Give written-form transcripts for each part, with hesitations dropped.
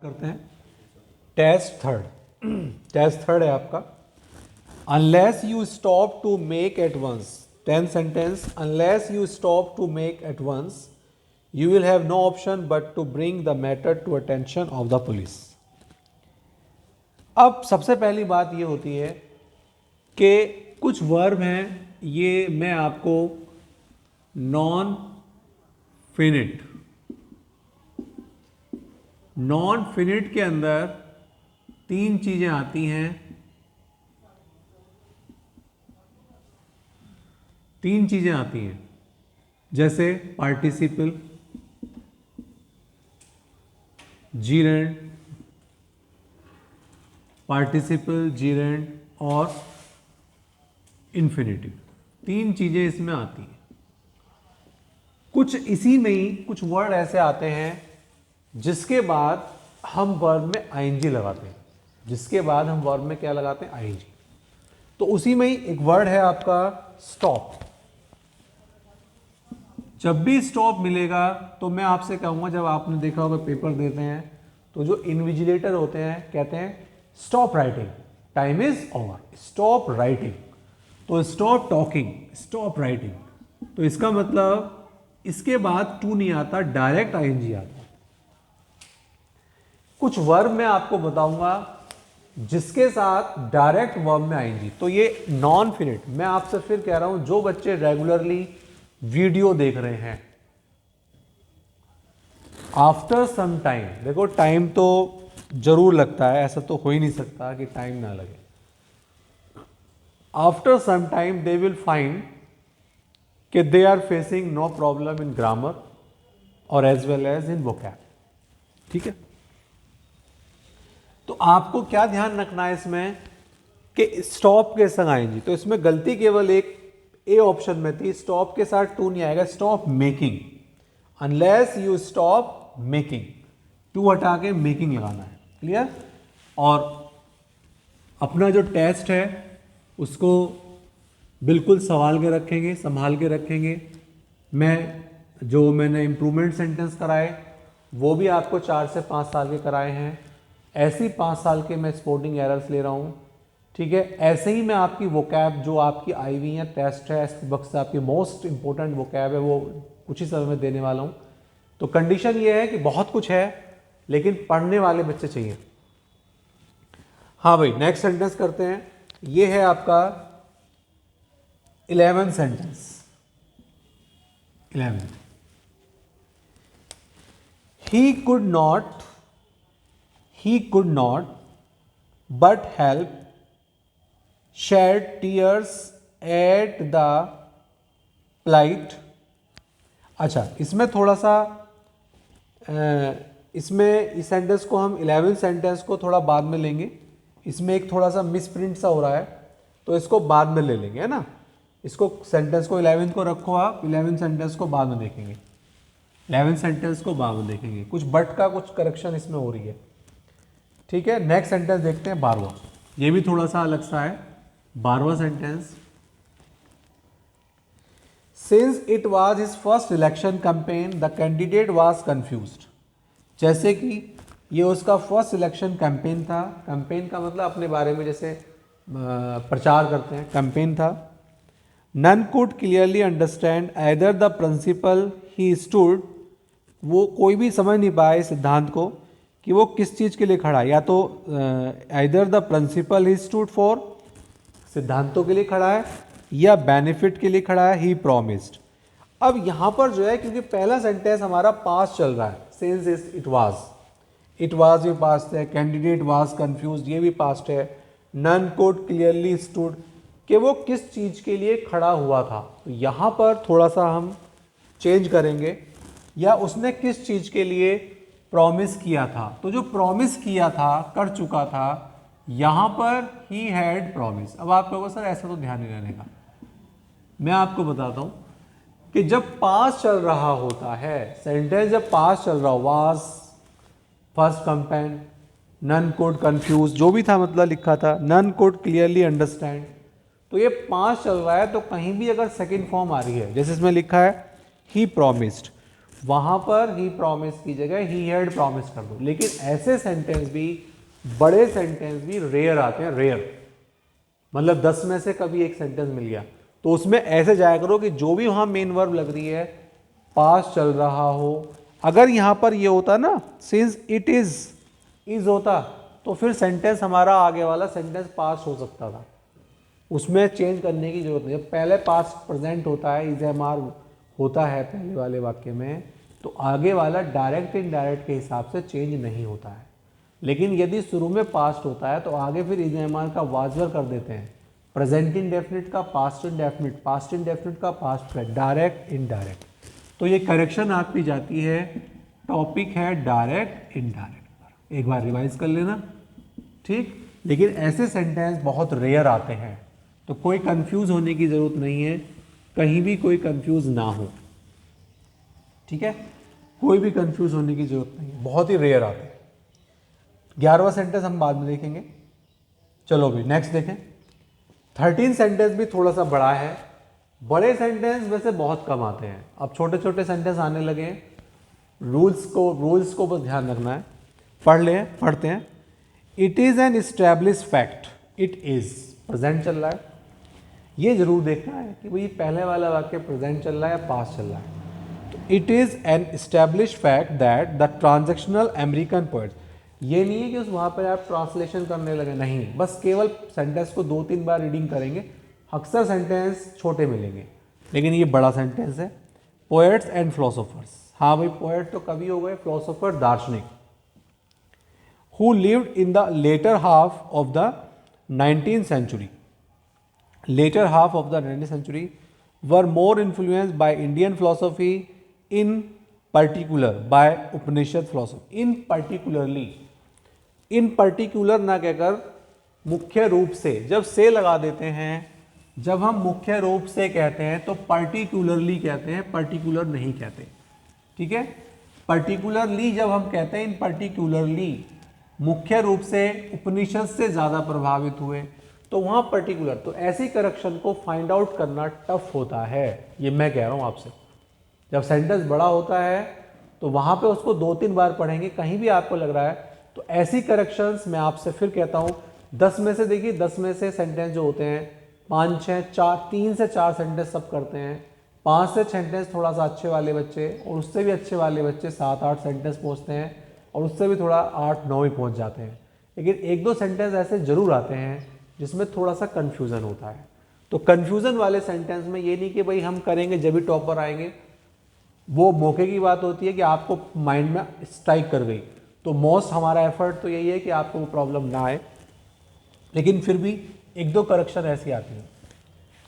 करते हैं test third है आपका। Unless you stop to make eight once, 10 sentence, unless you stop to make eight once you will have no option but to bring the matter to attention of the police. अब सबसे पहली बात ये होती है कि कुछ वर्ब हैं, ये मैं आपको नॉन फिनिट के अंदर 3 चीजें आती हैं, 3 चीजें आती हैं, जैसे पार्टिसिपल, जीरेंड, और इन्फिनिटिव। 3 चीजें इसमें आती हैं। कुछ इसी में ही कुछ वर्ड ऐसे आते हैं जिसके बाद हम वर्ब में आईएनजी लगाते हैं, क्या लगाते हैं? आईएनजी। तो उसी में ही एक वर्ड है आपका स्टॉप। जब भी स्टॉप मिलेगा तो मैं आपसे कहूंगा, जब आपने देखा होगा पेपर देते हैं तो जो इन्विजिलेटर होते हैं कहते हैं stop writing, time is over, stop writing. तो स्टॉप टॉकिंग, स्टॉप राइटिंग। तो इसका मतलब इसके बाद टू नहीं आता, डायरेक्ट आईएनजी आता। कुछ वर्ब मैं आपको बताऊंगा जिसके साथ डायरेक्ट वर्ब में आईएनजी। तो ये नॉन फिनिट। मैं आपसे फिर कह रहा हूं, जो बच्चे रेगुलरली वीडियो देख रहे हैं, आफ्टर सम टाइम, देखो टाइम तो जरूर लगता है, ऐसा तो हो ही नहीं सकता कि टाइम ना लगे। After some time they will find कि they are facing no problem in grammar और as well as in vocab. ठीक है, तो आपको क्या ध्यान रखना है इसमें कि स्टॉप के संग आएंगी। तो इसमें गलती केवल एक ए ऑप्शन में थी, स्टॉप के साथ टू नहीं आएगा, stop making. Unless you stop making, to हटा के मेकिंग लगाना है। क्लियर? और अपना जो टेस्ट है उसको बिल्कुल संभाल के रखेंगे। मैंने इम्प्रूवमेंट सेंटेंस कराए वो भी आपको 4 से 5 साल के कराए हैं। ऐसे ही 5 साल के मैं स्पोर्टिंग एरर्स ले रहा हूँ। ठीक है, ऐसे ही मैं आपकी वोकैब जो आपकी आई हुई है, टेस्ट है, इस वक्त से आपकी मोस्ट इंपॉर्टेंट वोकैब है, वो कुछ ही समय में देने वाला हूँ। तो कंडीशन ये है कि बहुत कुछ है लेकिन पढ़ने वाले बच्चे चाहिए। हाँ भाई, नेक्स्ट सेंटेंस करते हैं। ये है आपका 11th sentence. 11th, he could not but help shed tears at the plight। अच्छा, इसमें थोड़ा सा इसमें इस सेंटेंस को हम 11th सेंटेंस को थोड़ा बाद में लेंगे। इसमें एक थोड़ा सा मिसप्रिंट सा हो रहा है तो इसको बाद में ले लेंगे, है ना। इसको सेंटेंस को 11th को रखो आप, 11th सेंटेंस को बाद में देखेंगे। 11th सेंटेंस को बाद में देखेंगे, कुछ बट का कुछ करेक्शन इसमें हो रही है। ठीक है, नेक्स्ट सेंटेंस देखते हैं 12वां। ये भी थोड़ा सा अलग सा है। 12वां sentence, since it was his first election campaign the candidate was confused. जैसे कि ये उसका फर्स्ट इलेक्शन कैंपेन था। कैंपेन का मतलब अपने बारे में जैसे प्रचार करते हैं, कैंपेन था। None could clearly understand either the principal he stood, वो कोई भी समझ नहीं पाया इस सिद्धांत को कि वो किस चीज़ के लिए खड़ा है। या तो either the principal he stood for, सिद्धांतों के लिए खड़ा है, या बेनिफिट के लिए खड़ा है, ही प्रॉमिस्ड। अब यहाँ पर जो है, क्योंकि पहला सेंटेंस हमारा पास्ट चल रहा है, सिंस इट वाज भी पास्ट है, कैंडिडेट वाज कंफ्यूज्ड ये भी पास्ट है, नन कुड क्लियरली स्टूड कि वो किस चीज़ के लिए खड़ा हुआ था। तो यहाँ पर थोड़ा सा हम चेंज करेंगे, या उसने किस चीज़ के लिए प्रॉमिस किया था। तो जो प्रॉमिस किया था, कर चुका था, यहाँ पर ही हैड प्रॉमिस। अब आप कहोगे सर ऐसा तो ध्यान नहीं रहने का। मैं आपको बताता हूँ कि जब पास्ट चल रहा होता है, सेंटेंस जब पास्ट चल रहा हो, was, first campaign, none could confuse, जो भी था मतलब लिखा था, नन कुड क्लियरली अंडरस्टैंड, तो ये पास्ट चल रहा है। तो कहीं भी अगर सेकंड फॉर्म आ रही है, जैसे इसमें लिखा है ही प्रॉमिस्ड, वहां पर ही प्रॉमिस की जगह ही हैड प्रॉमिस कर दो। लेकिन ऐसे सेंटेंस भी, बड़े सेंटेंस भी रेयर आते हैं, रेयर, मतलब 10 में से कभी एक सेंटेंस मिल गया, तो उसमें ऐसे जाया करो कि जो भी वहां मेन वर्ब लग रही है पास्ट चल रहा हो। अगर यहां पर ये होता ना, सिंस इट इज होता, तो फिर सेंटेंस हमारा आगे वाला सेंटेंस पास्ट हो सकता था, उसमें चेंज करने की जरूरत नहीं। पहले पास्ट प्रेजेंट होता है, इज एम आर होता है पहले वाले वाक्य में, तो आगे वाला डायरेक्ट इनडायरेक्ट के हिसाब से चेंज नहीं होता है। लेकिन यदि शुरू में पास्ट होता है तो आगे फिर इज एम आर का वाजवर कर देते हैं, प्रेजेंट इंडेफिनिट का पास्ट इंडेफिनिट, पास्ट इंडेफिनिट का पास्ट, डायरेक्ट इनडायरेक्ट। तो ये करेक्शन आपकी जाती है, टॉपिक है डायरेक्ट इनडायरेक्ट पर, एक बार रिवाइज कर लेना, ठीक। लेकिन ऐसे सेंटेंस बहुत रेयर आते हैं, तो कोई कंफ्यूज होने की जरूरत नहीं है, कहीं भी कोई कंफ्यूज ना हो, ठीक है, कोई भी कंफ्यूज होने की जरूरत नहीं है, बहुत ही रेयर आते हैं। 11वां सेंटेंस हम बाद में देखेंगे। चलो भी नेक्स्ट देखें। 13 सेंटेंस भी थोड़ा सा बड़ा है, बड़े सेंटेंस वैसे बहुत कम आते हैं, अब छोटे छोटे सेंटेंस आने लगे हैं। रूल्स को बस ध्यान रखना है। पढ़ते हैं। It is an establish fact, it is present चल रहा है, ये जरूर देखना है कि भाई पहले वाला वाक्य प्रेजेंट चल रहा है या पास्ट चल रहा है। तो it is an establish fact that the transactional American poets, ये नहीं है कि उस वहाँ पर आप ट्रांसलेशन करने लगे, नहीं, बस केवल सेंटेंस को 2-3 बार रीडिंग करेंगे। अक्सर सेंटेंस छोटे मिलेंगे, लेकिन ये बड़ा सेंटेंस है। पोएट्स एंड फिलोसोफर्स, हाँ भाई पोएट तो कभी हो गए, फिलोसोफर दार्शनिक, who lived in the later half of the 19th century, were more influenced by Indian philosophy, in particular by Upanishad philosophy। in particular ना कहकर मुख्य रूप से, जब से लगा देते हैं, जब हम मुख्य रूप से कहते हैं तो particularly कहते हैं, particular नहीं कहते, ठीक है। particularly जब हम कहते हैं, in particularly मुख्य रूप से उपनिषद से ज़्यादा प्रभावित हुए, तो वहाँ पर्टिकुलर, तो ऐसी करेक्शन को फाइंड आउट करना टफ होता है, ये मैं कह रहा हूँ आपसे। जब सेंटेंस बड़ा होता है तो वहाँ पे उसको 2-3 बार पढ़ेंगे, कहीं भी आपको लग रहा है तो ऐसी करेक्शंस मैं आपसे फिर कहता हूँ 10 में से, देखिए 10 में से सेंटेंस जो होते हैं 3 से 4 सेंटेंस सब करते हैं, 5 से 6 सेंटेंस थोड़ा सा अच्छे वाले बच्चे, और उससे भी अच्छे वाले बच्चे 7-8 सेंटेंस पहुँचते हैं, और उससे भी थोड़ा 8-9 ही पहुंच जाते हैं। लेकिन 1-2 सेंटेंस ऐसे जरूर आते हैं जिसमें थोड़ा सा कन्फ्यूज़न होता है। तो कन्फ्यूज़न वाले सेंटेंस में ये नहीं कि भाई हम करेंगे जब भी टॉपर आएंगे, वो मौके की बात होती है कि आपको माइंड में स्ट्राइक कर गई, तो मोस्ट हमारा एफर्ट तो यही है कि आपको वो प्रॉब्लम ना आए, लेकिन फिर भी 1-2 करेक्शन ऐसी आती हैं।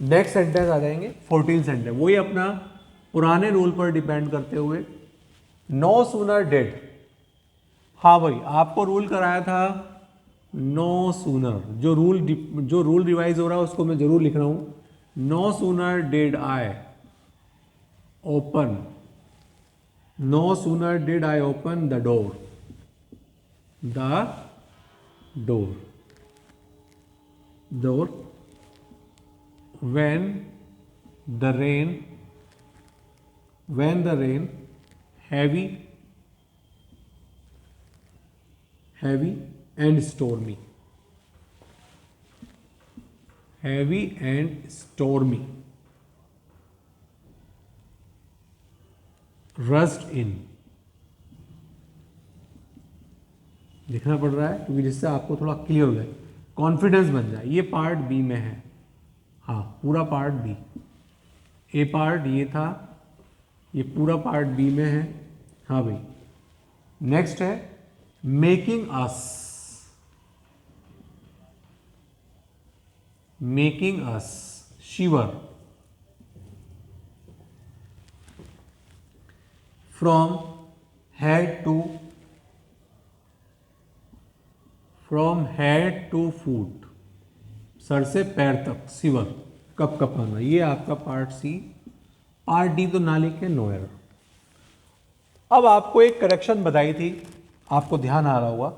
नेक्स्ट सेंटेंस आ जाएंगे 14 सेंटेंस, वही अपना पुराने रूल पर डिपेंड करते हुए, नो सूनर डेड, हाँ भाई आपको रूल कराया था नो सूनर, जो रूल रिवाइज हो रहा है उसको मैं जरूर लिख रहा हूँ। No sooner did I open, no sooner did I open the door, when the rain heavy and stormy rushed in, लिखना पड़ रहा है क्योंकि जिससे आपको थोड़ा क्लियर हो जाए, कॉन्फिडेंस बन जाए। ये पार्ट बी में है, हाँ पूरा पार्ट बी, ए पार्ट ये था, ये पूरा पार्ट बी में है, हाँ भाई। नेक्स्ट है making us shiver from head to foot, sir से पैर तक शिवर कप कपाना, ये आपका पार्ट सी। पार्ट डी तो ना लिखे, नो एरर। अब आपको एक करेक्शन बताई थी, आपको ध्यान आ रहा होगा,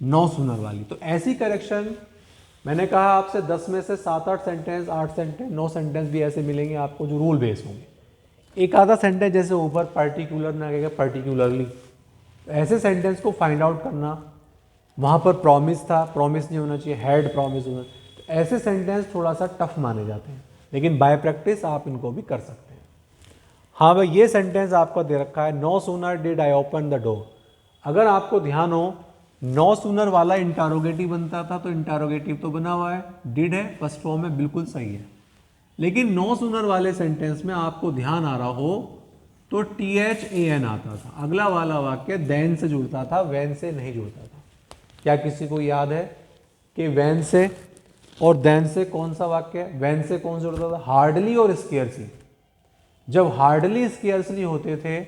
नो सूनर वाली। तो ऐसी करेक्शन मैंने कहा आपसे 10 में से 7-8 सेंटेंस, 8 सेंटेंस, 9 सेंटेंस भी ऐसे मिलेंगे आपको जो रूल बेस होंगे। एक आधा सेंटेंस जैसे ऊपर पर्टिकुलर ना कहेगा पर्टिकुलरली, ऐसे सेंटेंस को फाइंड आउट करना, वहाँ पर प्रॉमिस था, प्रॉमिस नहीं होना चाहिए, हैड प्रॉमिस होना, तो ऐसे सेंटेंस थोड़ा सा टफ माने जाते हैं, लेकिन बाय प्रैक्टिस आप इनको भी कर सकते हैं। हाँ भाई, ये सेंटेंस आपको दे रखा है, no sooner did I open the door. अगर आपको ध्यान हो, नो सूनर वाला इंटारोगेटिव बनता था, तो इंटारोगेटिव तो बना हुआ है, डिड है, फर्स्ट फॉर्म में बिल्कुल सही है। लेकिन नो सूनर वाले सेंटेंस में आपको ध्यान आ रहा हो तो THAN आता था, अगला वाला वाक्य देन से जुड़ता था, वैन से नहीं जुड़ता था। क्या किसी को याद है कि वैन से और देन से कौन सा वाक्य, वैन से कौन सा जुड़ता था? हार्डली और स्केयर्सली। जब हार्डली स्केयर्सली होते थे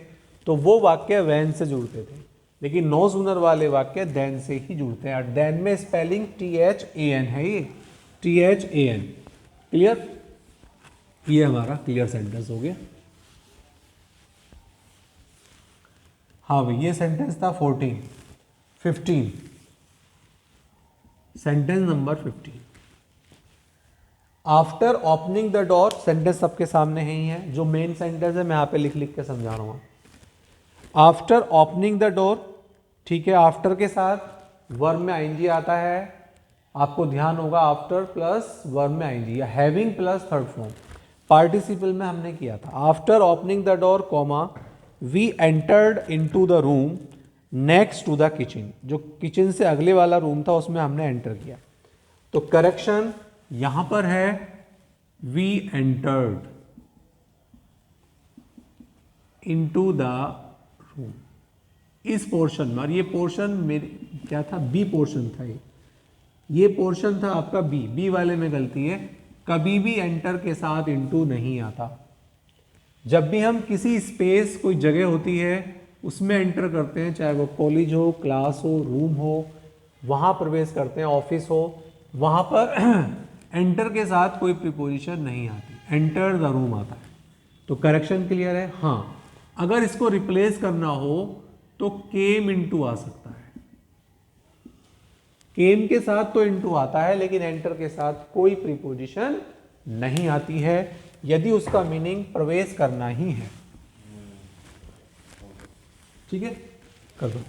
तो वो वाक्य वैन से जुड़ते थे, लेकिन नो सूनर वाले वाक्य देन से ही जुड़ते हैं। देन में स्पेलिंग THAN है, ये THAN। क्लियर? ये हमारा क्लियर सेंटेंस हो गया। हाँ भाई, ये सेंटेंस था 15 sentence number 15। After opening the door, sentence सबके सामने ही है, जो मेन सेंटेंस है मैं यहाँ पे लिख लिख के समझा रहा हूँ। आफ्टर ओपनिंग द डोर, ठीक है, आफ्टर के साथ वर्ब में आईएनजी आता है, आपको ध्यान होगा आफ्टर प्लस वर्ब में आईएनजी या having plus third form. Participle में हमने किया था, after opening the door comma we entered into the room next to the kitchen, जो किचन से अगले वाला रूम था उसमें हमने एंटर किया। तो करेक्शन यहां पर है we entered into the room, इस पोर्शन में। और ये पोर्शन मेरे क्या था, बी पोर्शन था, ये पोर्शन था आपका बी वाले में गलती है, कभी भी एंटर के साथ इनटू नहीं आता। जब भी हम किसी स्पेस, कोई जगह होती है उसमें एंटर करते हैं, चाहे वो कॉलेज हो, क्लास हो, रूम हो, वहाँ प्रवेश करते हैं, ऑफिस हो, वहाँ पर एंटर के साथ कोई प्रीपोजिशन नहीं आती, एंटर द रूम आता है। तो करेक्शन क्लियर है? हाँ, अगर इसको रिप्लेस करना हो तो केम इनटू आ सकता है। केम के साथ तो इनटू आता है, लेकिन एंटर के साथ कोई प्रीपोजिशन नहीं आती है, यदि उसका मीनिंग प्रवेश करना ही है। ठीक है, कर दो।